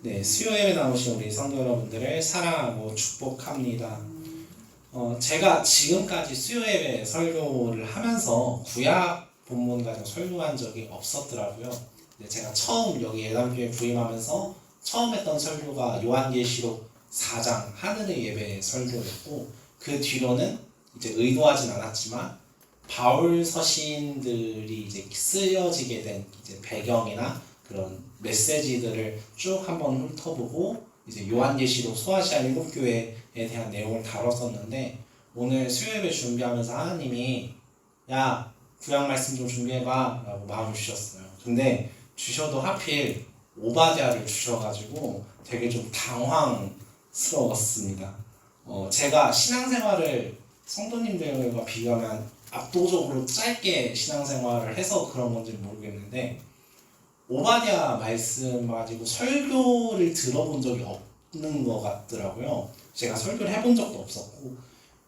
네, 수요예배 나오신 우리 성도 여러분들을 사랑하고 축복합니다. 제가 지금까지 수요예배 설교를 하면서 구약 본문 가지고 설교한 적이 없었더라고요. 제가 처음 여기 예담교회 부임하면서 처음 했던 설교가 요한계시록 4장 하늘의 예배 설교였고, 그 뒤로는 이제 의도하진 않았지만 바울 서신들이 이제 쓰여지게 된 이제 배경이나 그런 메시지들을 쭉 한번 훑어보고 이제 요한계시록 소아시아 7교회에 대한 내용을 다뤘었는데, 오늘 수요예배 준비하면서 하나님이 야 구약 말씀 좀 준비해봐 라고 마음을 주셨어요. 근데 주셔도 하필 오바댜를 주셔가지고 되게 좀 당황스러웠습니다. 제가 신앙생활을 성도님들과 비교하면 압도적으로 짧게 신앙생활을 해서 그런 건지 모르겠는데, 오바댜 말씀 가지고 설교를 들어본 적이 없는 것 같더라고요. 제가 설교를 해본 적도 없었고,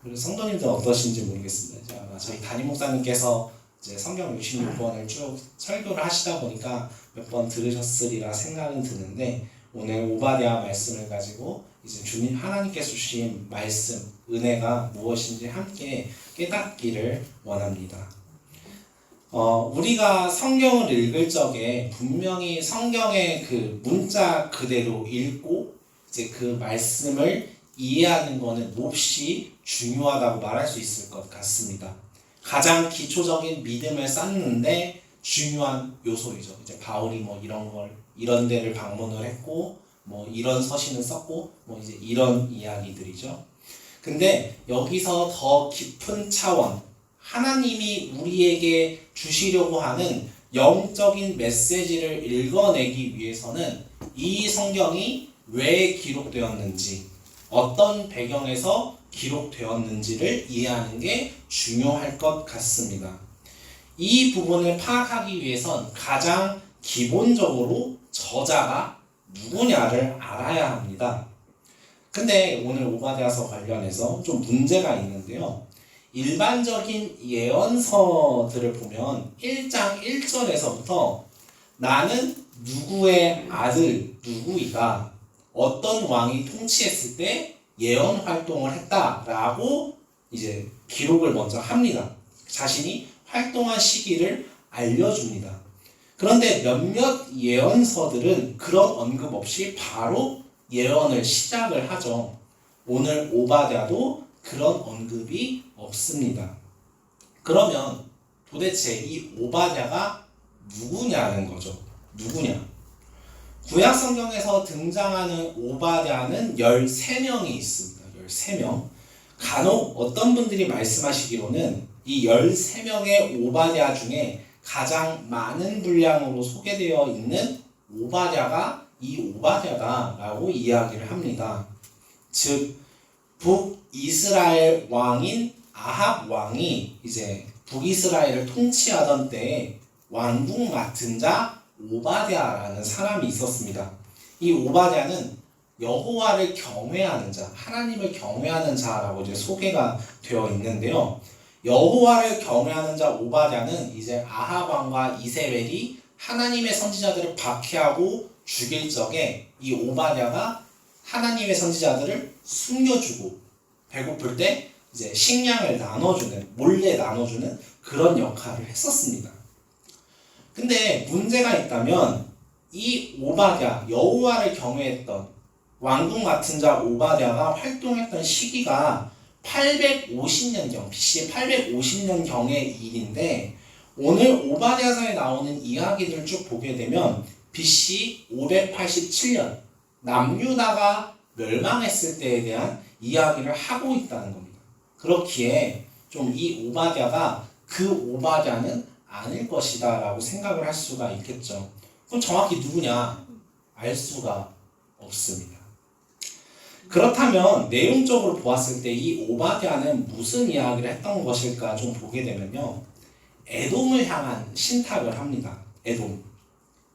그래서 성도님들 어떠신지 모르겠습니다. 아마 저희 담임 목사님께서 이제 성경 66권을 쭉 설교를 하시다 보니까 몇 번 들으셨으리라 생각은 드는데, 오늘 오바댜 말씀을 가지고 이제 주님 하나님께서 주신 말씀, 은혜가 무엇인지 함께 깨닫기를 원합니다. 우리가 성경을 읽을 적에 분명히 성경의 그 문자 그대로 읽고 이제 그 말씀을 이해하는 것은 몹시 중요하다고 말할 수 있을 것 같습니다. 가장 기초적인 믿음을 쌓는데 중요한 요소이죠. 이제 바울이 이런 데를 방문을 했고 이런 서신을 썼고 이제 이런 이야기들이죠. 근데 여기서 더 깊은 차원, 하나님이 우리에게 주시려고 하는 영적인 메시지를 읽어내기 위해서는 이 성경이 왜 기록되었는지, 어떤 배경에서 기록되었는지를 이해하는 게 중요할 것 같습니다. 이 부분을 파악하기 위해선 가장 기본적으로 저자가 누구냐를 알아야 합니다. 근데 오늘 오바댜서 관련해서 좀 문제가 있는데요. 일반적인 예언서들을 보면 1장 1절에서부터 나는 누구의 아들 누구이가 어떤 왕이 통치했을 때 예언 활동을 했다라고 이제 기록을 먼저 합니다. 자신이 활동한 시기를 알려줍니다. 그런데 몇몇 예언서들은 그런 언급 없이 바로 예언을 시작을 하죠. 오늘 오바댜도 그런 언급이 없습니다. 그러면 도대체 이 오바댜가 누구냐는 거죠. 누구냐? 구약 성경에서 등장하는 오바댜는 13명이 있습니다. 13명. 간혹 어떤 분들이 말씀하시기로는 이 13명의 오바댜 중에 가장 많은 분량으로 소개되어 있는 오바댜가 이 오바댜다라고 이야기를 합니다. 즉 북이스라엘 왕인 아합 왕이 이제 북이스라엘을 통치하던 때에 왕궁 맡은 자 오바댜라는 사람이 있었습니다. 이 오바댜는 여호와를 경외하는 자, 하나님을 경외하는 자라고 이제 소개가 되어 있는데요. 여호와를 경외하는 자 오바댜는 이제 아합 왕과 이세벨이 하나님의 선지자들을 박해하고 죽일 적에 이 오바댜가 하나님의 선지자들을 숨겨주고 배고플 때 이제 식량을 나눠주는, 몰래 나눠주는 그런 역할을 했었습니다. 근데 문제가 있다면 이 오바댜, 여호와를 경외했던 왕궁 맡은 자 오바댜가 활동했던 시기가 850년경, BC 850년경의 일인데, 오늘 오바댜서에 나오는 이야기들을 쭉 보게 되면 BC 587년 남유다가 멸망했을 때에 대한 이야기를 하고 있다는 겁니다. 그렇기에 좀 이 오바댜가 그 오바댜는 아닐 것이다 라고 생각을 할 수가 있겠죠. 그럼 정확히 누구냐? 알 수가 없습니다. 그렇다면 내용적으로 보았을 때 이 오바댜는 무슨 이야기를 했던 것일까 좀 보게 되면요, 에돔을 향한 신탁을 합니다. 에돔.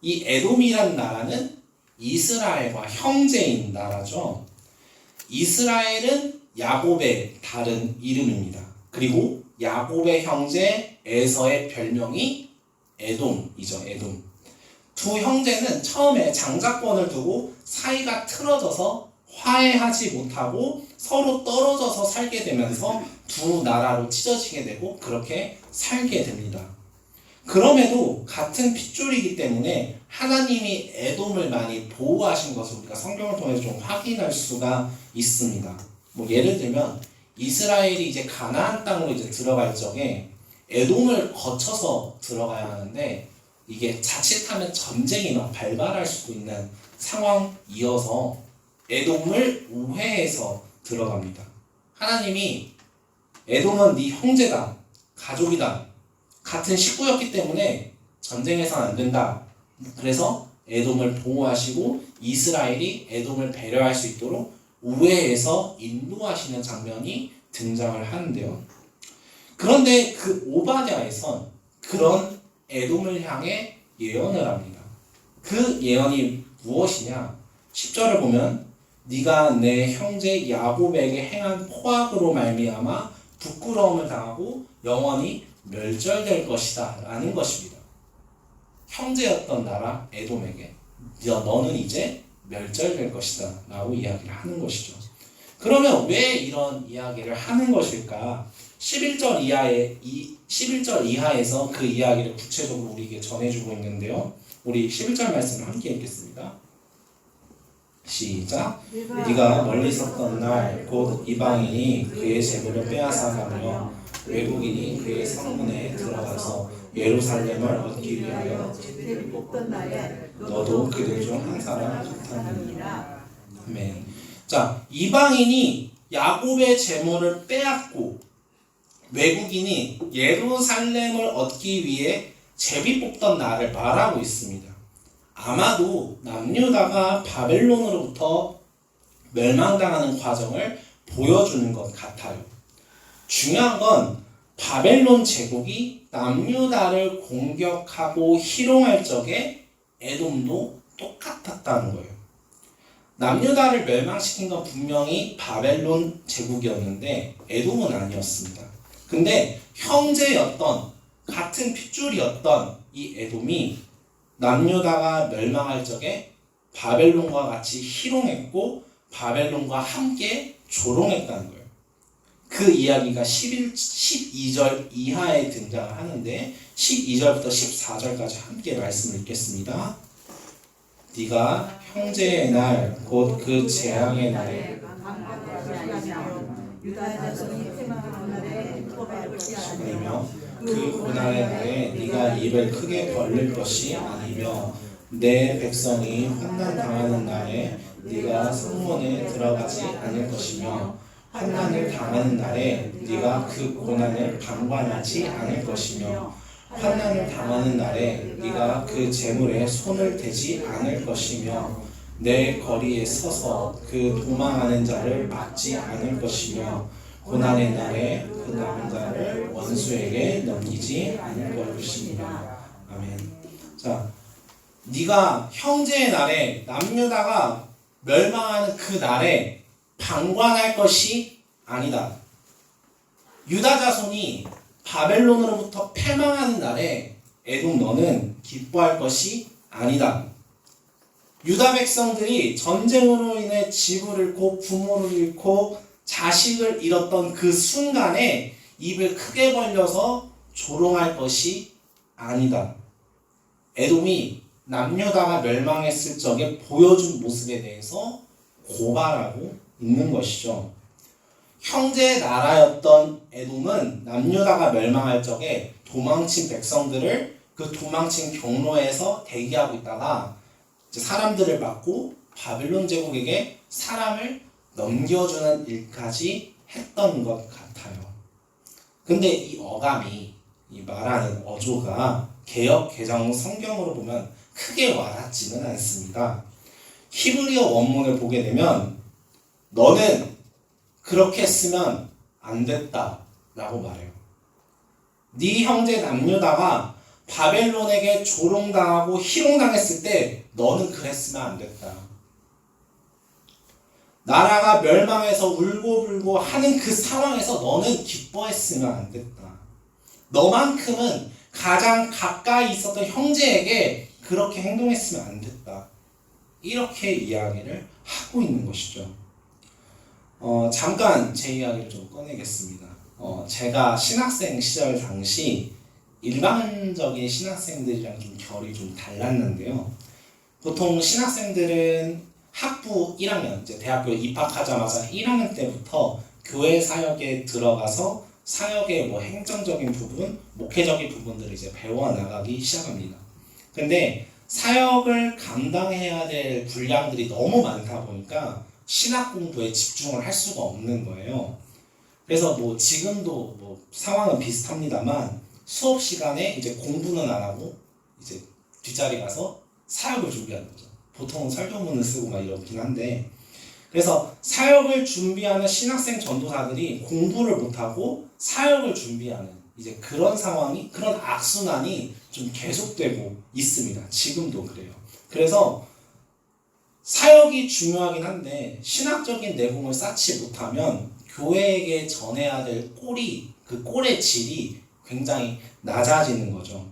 이 에돔이라는 나라는 이스라엘과 형제인 나라죠. 이스라엘은 야곱의 다른 이름입니다. 그리고 야곱의 형제 에서의 별명이 에돔이죠. 에돔. 두 형제는 처음에 장자권을 두고 사이가 틀어져서 화해하지 못하고 서로 떨어져서 살게 되면서 두 나라로 찢어지게 되고 그렇게 살게 됩니다. 그럼에도 같은 핏줄이기 때문에 하나님이 에돔을 많이 보호하신 것을 우리가 성경을 통해서 좀 확인할 수가 있습니다. 뭐 예를 들면 이스라엘이 이제 가나안 땅으로 이제 들어갈 적에 에돔을 거쳐서 들어가야 하는데 이게 자칫하면 전쟁이 막 발발할 수도 있는 상황이어서 에돔을 우회해서 들어갑니다. 하나님이 에돔은 네 형제다, 가족이다, 같은 식구였기 때문에 전쟁해서는 안 된다. 그래서 에돔을 보호하시고 이스라엘이 에돔을 배려할 수 있도록 우회해서 인도하시는 장면이 등장을 하는데요. 그런데 그 오바댜에선 그런 에돔을 향해 예언을 합니다. 그 예언이 무엇이냐? 10절을 보면 네가 내 형제 야곱에게 행한 포악으로 말미암아 부끄러움을 당하고 영원히 멸절될 것이다 라는 것입니다. 형제였던 나라 에돔에게 너는 이제 멸절될 것이다 라고 이야기를 하는 것이죠. 그러면 왜 이런 이야기를 하는 것일까? 11절 이하에서 그 이야기를 구체적으로 우리에게 전해주고 있는데요. 우리 11절 말씀을 함께 읽겠습니다. 시작. 네가 멀리 있었던 날 곧 이방인이 그의 재물을 빼앗아가며 외국인이 그의 성문에 들어가서 예루살렘을 얻기 위하여 제비를 뽑던 날에 너도 그들 중 한 사람 같았느니라. 아멘. 자, 이방인이 야곱의 재물을 빼앗고 외국인이 예루살렘을 얻기 위해 제비 뽑던 날을 말하고 있습니다. 아마도 남유다가 바벨론으로부터 멸망당하는 과정을 보여주는 것 같아요. 중요한 건 바벨론 제국이 남유다를 공격하고 희롱할 적에 에돔도 똑같았다는 거예요. 남유다를 멸망시킨 건 분명히 바벨론 제국이었는데 에돔은 아니었습니다. 근데 형제였던 같은 핏줄이었던 이 에돔이 남유다가 멸망할 적에 바벨론과 같이 희롱했고 바벨론과 함께 조롱했다는 거예요. 그 이야기가 12절 이하에 등장하는데 12절부터 14절까지 함께 말씀을 읽겠습니다. 네가 형제의 날 곧 그 재앙의 날에 아니며 그 고난의 날에 네가 입을 크게 벌릴 것이 아니며 내 백성이 환난 당하는 날에 네가 성문에 들어가지 않을 것이며 환난을 당하는 날에 네가 그 고난을 방관하지 않을 것이며 환난을 당하는 날에 네가 그 재물에 손을 대지 않을 것이며 내 거리에 서서 그 도망하는 자를 막지 않을 것이며 고난의 날에 그 남은 자를 원수에게 넘기지 않을 것이니라. 아멘. 자, 네가 형제의 날에 남유다가 멸망하는 그 날에 방관할 것이 아니다. 유다 자손이 바벨론으로부터 패망하는 날에 에돔 너는 기뻐할 것이 아니다. 유다 백성들이 전쟁으로 인해 집을 잃고 부모를 잃고 자식을 잃었던 그 순간에 입을 크게 벌려서 조롱할 것이 아니다. 에돔이 남유다가 멸망했을 적에 보여준 모습에 대해서 고발하고 있는 것이죠. 형제의 나라였던 에돔은 남유다가 멸망할 적에 도망친 백성들을 그 도망친 경로에서 대기하고 있다가 사람들을 막고 바벨론 제국에게 사람을 넘겨주는 일까지 했던 것 같아요. 근데 이 어감이, 이 말하는 어조가 개역 개정 성경으로 보면 크게 와닿지는 않습니다. 히브리어 원문을 보게 되면 너는 그렇게 했으면 안 됐다 라고 말해요. 네 형제 남유다가 바벨론에게 조롱당하고 희롱당했을 때 너는 그랬으면 안 됐다. 나라가 멸망해서 울고불고 하는 그 상황에서 너는 기뻐했으면 안 됐다. 너만큼은 가장 가까이 있었던 형제에게 그렇게 행동했으면 안 됐다. 이렇게 이야기를 하고 있는 것이죠. 잠깐 제 이야기를 좀 꺼내겠습니다. 제가 신학생 시절 당시 일반적인 신학생들이랑 좀 결이 좀 달랐는데요. 보통 신학생들은 학부 1학년, 이제 대학교에 입학하자마자 1학년 때부터 교회 사역에 들어가서 사역의 뭐 행정적인 부분, 목회적인 부분들을 이제 배워나가기 시작합니다. 근데 사역을 감당해야 될 분량들이 너무 많다 보니까 신학 공부에 집중을 할 수가 없는 거예요. 그래서 뭐 지금도 뭐 상황은 비슷합니다만 수업 시간에 이제 공부는 안 하고 이제 뒷자리 가서 사역을 준비하는 거죠. 보통은 설교문을 쓰고 막 이러긴 한데, 그래서 사역을 준비하는 신학생 전도사들이 공부를 못하고 사역을 준비하는 이제 그런 상황이, 그런 악순환이 좀 계속되고 있습니다. 지금도 그래요. 그래서 사역이 중요하긴 한데 신학적인 내공을 쌓지 못하면 교회에게 전해야 될 꼴이, 그 꼴의 질이 굉장히 낮아지는 거죠.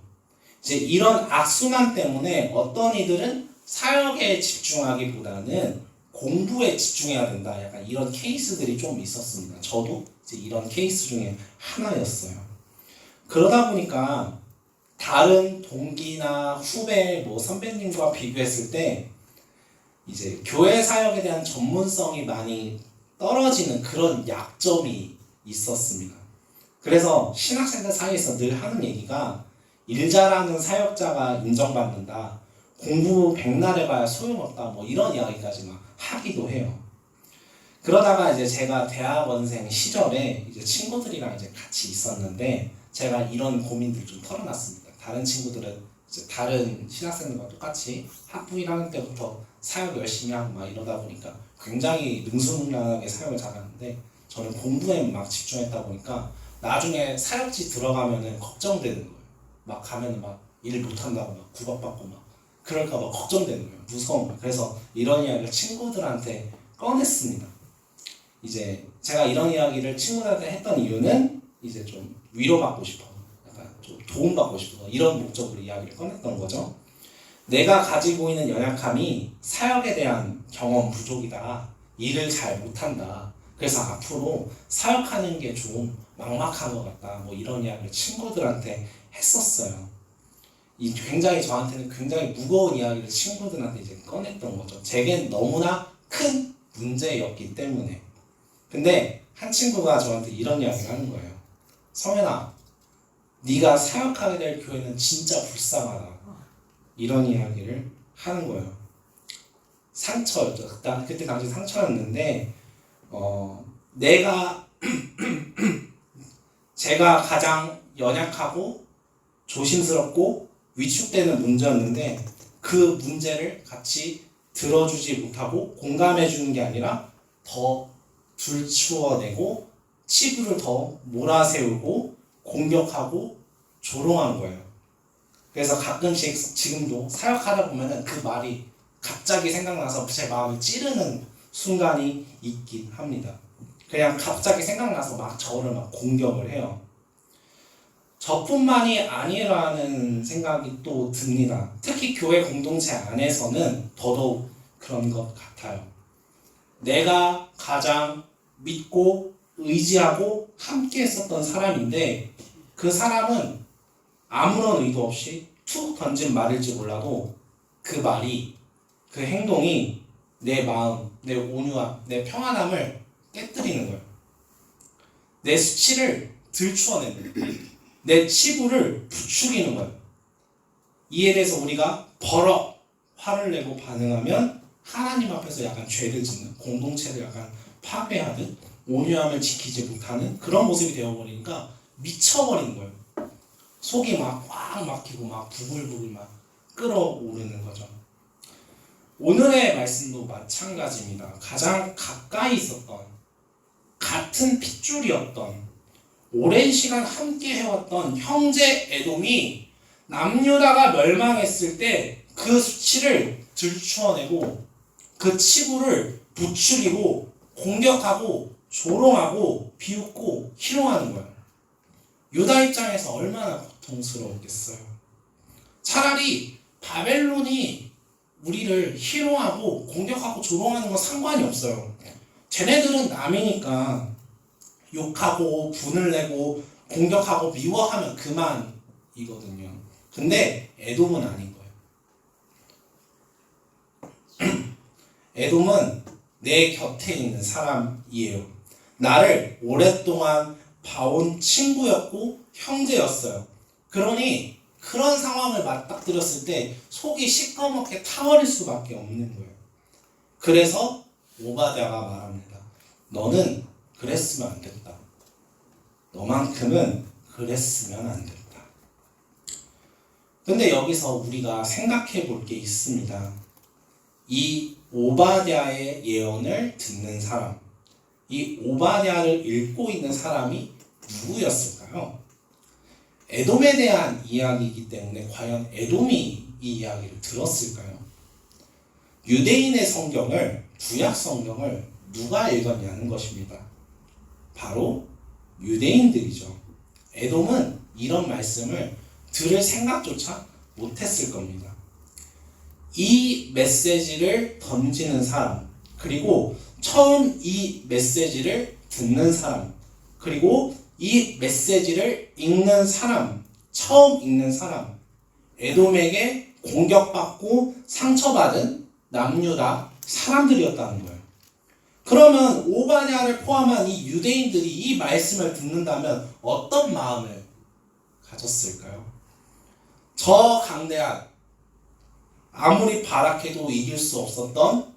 이제 이런 악순환 때문에 어떤 이들은 사역에 집중하기보다는 공부에 집중해야 된다. 약간 이런 케이스들이 좀 있었습니다. 저도 이제 이런 케이스 중에 하나였어요. 그러다 보니까 다른 동기나 후배, 뭐 선배님과 비교했을 때 이제 교회 사역에 대한 전문성이 많이 떨어지는 그런 약점이 있었습니다. 그래서 신학생들 사이에서 늘 하는 얘기가 일 잘하는 사역자가 인정받는다. 공부 백날 해봐야 소용없다. 뭐 이런 이야기까지 막 하기도 해요. 그러다가 이제 제가 대학원생 시절에 이제 친구들이랑 이제 같이 있었는데 제가 이런 고민들 좀 털어놨습니다. 다른 친구들은 이제 다른 신학생들과 똑같이 학부 1학년 때부터 사역 열심히 하고 막 이러다 보니까 굉장히 능수능란하게 사역을 잘하는데 저는 공부에 막 집중했다 보니까 나중에 사역지 들어가면은 걱정되는 거예요. 막 가면은 막 일 못한다고 막 구박받고 막 그럴까 봐 걱정되는 거예요. 무서운 거예요. 그래서 이런 이야기를 친구들한테 꺼냈습니다. 이제 제가 이런 이야기를 친구들한테 했던 이유는 이제 좀 위로받고 싶어, 약간 좀 도움받고 싶어, 이런 목적으로 이야기를 꺼냈던 거죠. 내가 가지고 있는 연약함이 사역에 대한 경험 부족이다. 일을 잘 못한다. 그래서 앞으로 사역하는 게 좀 막막한 것 같다. 뭐 이런 이야기를 친구들한테 했었어요. 이 굉장히 저한테는 굉장히 무거운 이야기를 친구들한테 이제 꺼냈던 거죠. 제겐 너무나 큰 문제였기 때문에. 근데 한 친구가 저한테 이런 이야기를 하는 거예요. 성현아, 네가 사역하게 될 교회는 진짜 불쌍하다. 이런 이야기를 하는 거예요. 상처였죠. 그때 당시 상처였는데 내가 제가 가장 연약하고 조심스럽고 위축되는 문제였는데 그 문제를 같이 들어주지 못하고 공감해 주는 게 아니라 더 들추어내고 치부를 더 몰아세우고 공격하고 조롱한 거예요. 그래서 가끔씩 지금도 사역하다 보면은 그 말이 갑자기 생각나서 제 마음을 찌르는 순간이 있긴 합니다. 그냥 갑자기 생각나서 막 저를 막 공격을 해요. 저뿐만이 아니라는 생각이 또 듭니다. 특히 교회 공동체 안에서는 더더욱 그런 것 같아요. 내가 가장 믿고 의지하고 함께 했었던 사람인데 그 사람은 아무런 의도 없이 툭 던진 말일지 몰라도 그 말이, 그 행동이 내 마음, 내 온유함, 내 평안함을 깨뜨리는 거예요. 내 수치를 들추어내는 거예요. 내 치부를 부추기는 거예요. 이에 대해서 우리가 버럭 화를 내고 반응하면 하나님 앞에서 약간 죄를 짓는, 공동체를 약간 파괴하듯 온유함을 지키지 못하는 그런 모습이 되어버리니까 미쳐버리는 거예요. 속이 막 꽉 막히고 막 부글부글 막 끓어오르는 거죠. 오늘의 말씀도 마찬가지입니다. 가장 가까이 있었던, 같은 핏줄이었던, 오랜 시간 함께 해왔던 형제 에돔이 남유다가 멸망했을 때 그 수치를 들추어내고 그 치부를 부추기고 공격하고 조롱하고 비웃고 희롱하는 거예요. 유다 입장에서 얼마나 고통스러웠겠어요. 차라리 바벨론이 우리를 희롱하고 공격하고 조롱하는 건 상관이 없어요. 쟤네들은 남이니까 욕하고 분을 내고 공격하고 미워하면 그만이거든요. 근데 에돔은 아닌 거예요. 에돔은 내 곁에 있는 사람이에요. 나를 오랫동안 봐온 친구였고 형제였어요. 그러니 그런 상황을 맞닥뜨렸을 때 속이 시꺼멓게 타버릴 수밖에 없는 거예요. 그래서 오바댜가 말합니다. 너는 그랬으면 안 됐다. 너만큼은 그랬으면 안 됐다. 근데 여기서 우리가 생각해 볼 게 있습니다. 이 오바댜의 예언을 듣는 사람, 이 오바댜를 읽고 있는 사람이 누구였을까요? 에돔에 대한 이야기이기 때문에 과연 에돔이 이 이야기를 들었을까요? 유대인의 성경을, 구약 성경을 누가 읽었냐는 것입니다. 바로 유대인들이죠. 에돔은 이런 말씀을 들을 생각조차 못했을 겁니다. 이 메시지를 던지는 사람, 그리고 처음 이 메시지를 듣는 사람, 그리고 이 메시지를 읽는 사람, 처음 읽는 사람, 에돔에게 공격받고 상처받은 남유다 사람들이었다는 거예요. 그러면 오바댜를 포함한 이 유대인들이 이 말씀을 듣는다면 어떤 마음을 가졌을까요? 저 강대한, 아무리 발악해도 이길 수 없었던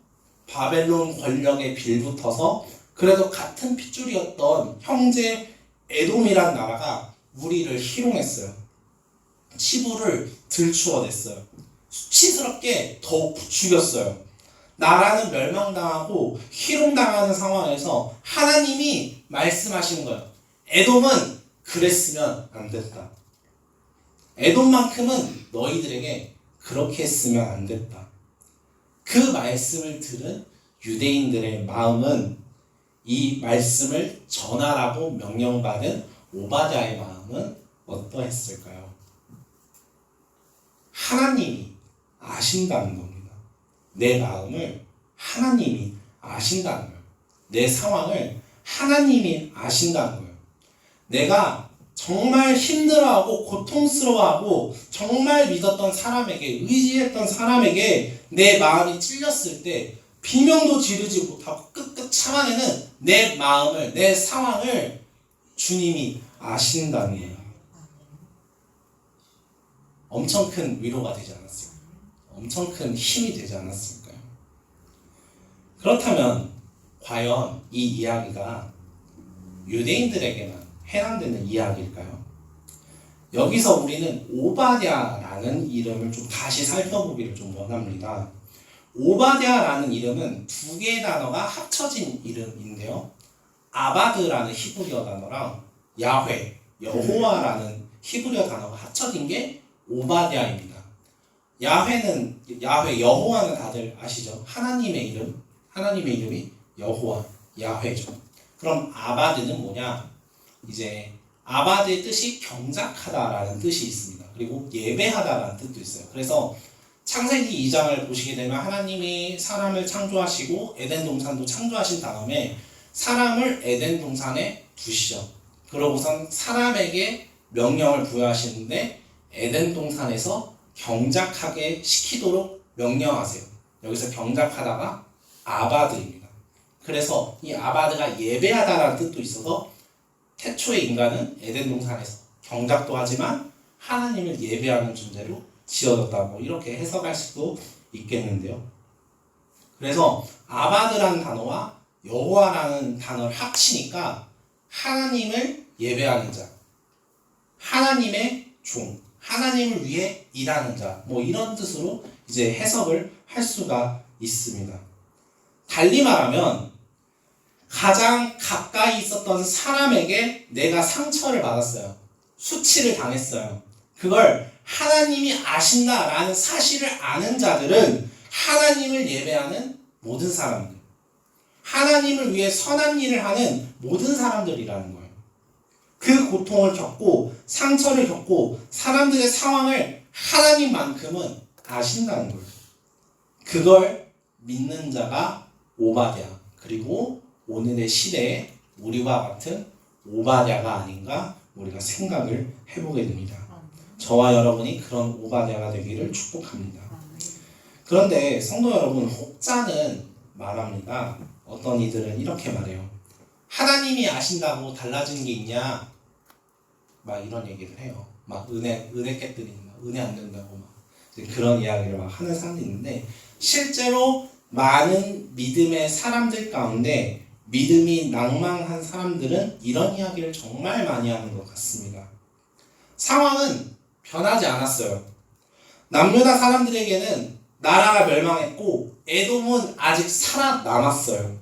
바벨론 권력에 빌붙어서 그래도 같은 핏줄이었던 형제 에돔이란 나라가 우리를 희롱했어요. 치부를 들추어냈어요. 수치스럽게 더욱 부추겼어요. 나라는 멸망당하고 희롱당하는 상황에서 하나님이 말씀하시는 거예요. 에돔은 그랬으면 안 됐다. 에돔만큼은 너희들에게 그렇게 했으면 안 됐다. 그 말씀을 들은 유대인들의 마음은, 이 말씀을 전하라고 명령받은 오바댜의 마음은 어떠했을까요? 하나님이 아신다는 겁니다. 내 마음을 하나님이 아신다는 거예요. 내 상황을 하나님이 아신다는 거예요. 내가 정말 힘들어하고 고통스러워하고 정말 믿었던 사람에게, 의지했던 사람에게 내 마음이 찔렸을 때 비명도 지르지 못하고 끄끄 참아내는 내 마음을, 내 상황을 주님이 아신다는 거예요. 엄청 큰 위로가 되지 않았을까요? 엄청 큰 힘이 되지 않았을까요? 그렇다면 과연 이 이야기가 유대인들에게만 해당되는 이야기일까요? 여기서 우리는 오바댜라는 이름을 좀 다시 살펴보기를 좀 원합니다. 오바댜라는 이름은 두 개의 단어가 합쳐진 이름인데요. 아바드라는 히브리어 단어랑 야훼, 여호와라는 히브리어 단어가 합쳐진 게 오바댜입니다. 야훼는, 여호와는 다들 아시죠? 하나님의 이름, 하나님의 이름이 여호와, 야훼죠. 그럼 아바드는 뭐냐? 이제 아바드의 뜻이 경작하다라는 뜻이 있습니다. 그리고 예배하다라는 뜻도 있어요. 그래서 창세기 2장을 보시게 되면 하나님이 사람을 창조하시고 에덴 동산도 창조하신 다음에 사람을 에덴 동산에 두시죠. 그러고선 사람에게 명령을 부여하시는데 에덴 동산에서 경작하게 시키도록 명령하세요. 여기서 경작하다가 아바드입니다. 그래서 이 아바드가 예배하다라는 뜻도 있어서 태초의 인간은 에덴 동산에서 경작도 하지만 하나님을 예배하는 존재로 지어졌다고 이렇게 해석할 수도 있겠는데요. 그래서 아바드라는 단어와 여호와라는 단어를 합치니까 하나님을 예배하는 자, 하나님의 종, 하나님을 위해 일하는 자, 뭐 이런 뜻으로 이제 해석을 할 수가 있습니다. 달리 말하면 가장 가까이 있었던 사람에게 내가 상처를 받았어요. 수치를 당했어요. 그걸 하나님이 아신다라는 사실을 아는 자들은 하나님을 예배하는 모든 사람들, 하나님을 위해 선한 일을 하는 모든 사람들이라는 거예요. 그 고통을 겪고 상처를 겪고 사람들의 상황을 하나님만큼은 아신다는 거예요. 그걸 믿는 자가 오바댜, 그리고 오늘의 시대에 우리와 같은 오바댜가 아닌가 우리가 생각을 해보게 됩니다. 저와 여러분이 그런 오바댜가 되기를 축복합니다. 그런데 성도 여러분, 혹자는 말합니다. 어떤 이들은 이렇게 말해요. 하나님이 아신다고 달라지는 게 있냐? 막 이런 얘기를 해요. 막 은혜 깨뜨리는, 은혜 안 된다고 막 그런 이야기를 막 하는 사람이 있는데, 실제로 많은 믿음의 사람들 가운데 믿음이 낭망한 사람들은 이런 이야기를 정말 많이 하는 것 같습니다. 상황은 변하지 않았어요. 남유다 사람들에게는 나라가 멸망했고 에돔은 아직 살아남았어요.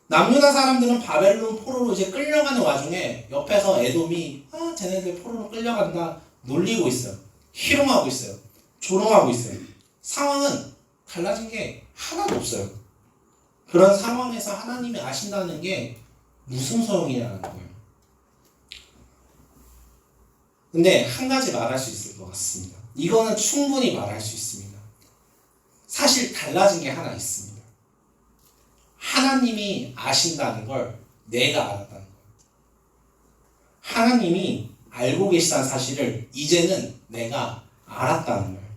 남유다 사람들은 바벨론 포로로 이제 끌려가는 와중에 옆에서 에돔이 쟤네들 포로로 끌려간다 놀리고 있어요. 희롱하고 있어요. 조롱하고 있어요. 상황은 달라진 게 하나도 없어요. 그런 상황에서 하나님이 아신다는 게 무슨 소용이냐는 거예요. 근데 한 가지 말할 수 있을 것 같습니다. 이거는 충분히 말할 수 있습니다. 사실 달라진 게 하나 있습니다. 하나님이 아신다는 걸 내가 알았다는 거예요. 하나님이 알고 계시다는 사실을 이제는 내가 알았다는 거예요.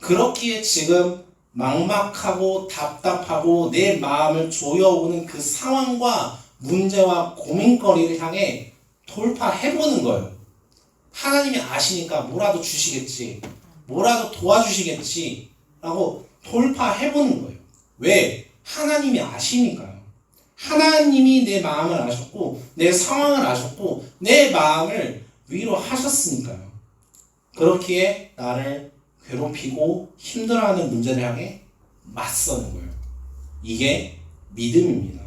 그렇기에 지금 막막하고 답답하고 내 마음을 조여오는 그 상황과 문제와 고민거리를 향해 돌파해보는 거예요. 하나님이 아시니까 뭐라도 주시겠지, 뭐라도 도와주시겠지 라고 돌파해보는 거예요. 왜? 하나님이 아시니까요. 하나님이 내 마음을 아셨고 내 상황을 아셨고 내 마음을 위로하셨으니까요. 그렇기에 나를 괴롭히고 힘들어하는 문제를 향해 맞서는 거예요. 이게 믿음입니다.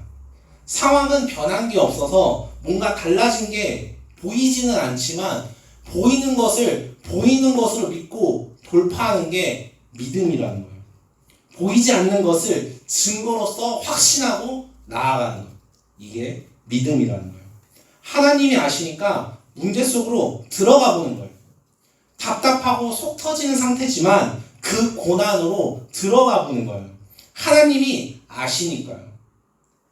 상황은 변한 게 없어서 뭔가 달라진 게 보이지는 않지만 보이는 것으로 믿고 돌파하는 게 믿음이라는 거예요. 보이지 않는 것을 증거로서 확신하고 나아가는 것. 이게 믿음이라는 거예요. 하나님이 아시니까 문제 속으로 들어가 보는 거예요. 답답하고 속 터지는 상태지만 그 고난으로 들어가 보는 거예요. 하나님이 아시니까요.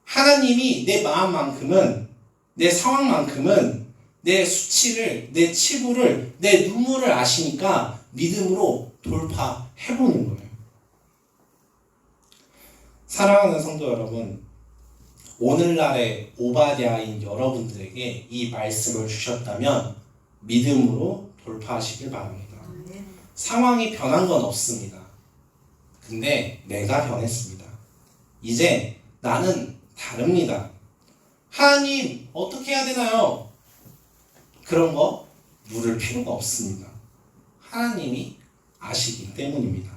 하나님이 내 마음만큼은, 내 상황만큼은, 내 수치를, 내 치부를, 내 눈물을 아시니까 믿음으로 돌파해보는 거예요. 사랑하는 성도 여러분, 오늘날의 오바댜인 여러분들에게 이 말씀을 주셨다면 믿음으로 돌파하시길 바랍니다. 상황이 변한 건 없습니다. 근데 내가 변했습니다. 이제 나는 다릅니다. 하나님, 어떻게 해야 되나요? 그런 거 물을 필요가 없습니다. 하나님이 아시기 때문입니다.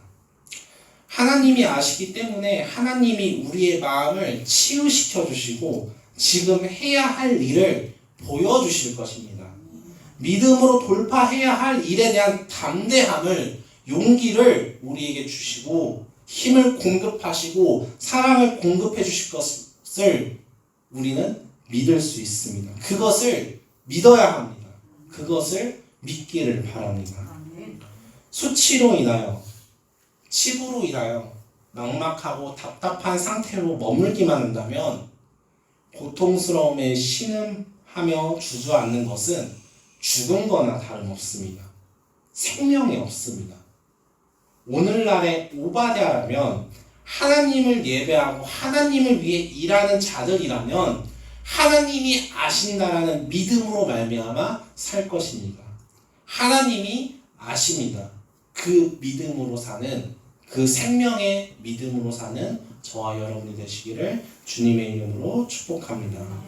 하나님이 아시기 때문에 하나님이 우리의 마음을 치유시켜 주시고 지금 해야 할 일을 보여주실 것입니다. 믿음으로 돌파해야 할 일에 대한 담대함을, 용기를 우리에게 주시고 힘을 공급하시고 사랑을 공급해 주실 것을 우리는 믿을 수 있습니다. 그것을 믿어야 합니다. 그것을 믿기를 바랍니다. 수치로 인하여, 치부로 인하여 막막하고 답답한 상태로 머물기만 한다면 고통스러움에 신음하며 주저앉는 것은 죽은 거나 다름없습니다. 생명이 없습니다. 오늘날의 오바댜라면, 하나님을 예배하고 하나님을 위해 일하는 자들이라면 하나님이 아신다라는 믿음으로 말미암아 살 것입니다. 하나님이 아십니다. 그 믿음으로 사는, 그 생명의 믿음으로 사는 저와 여러분이 되시기를 주님의 이름으로 축복합니다.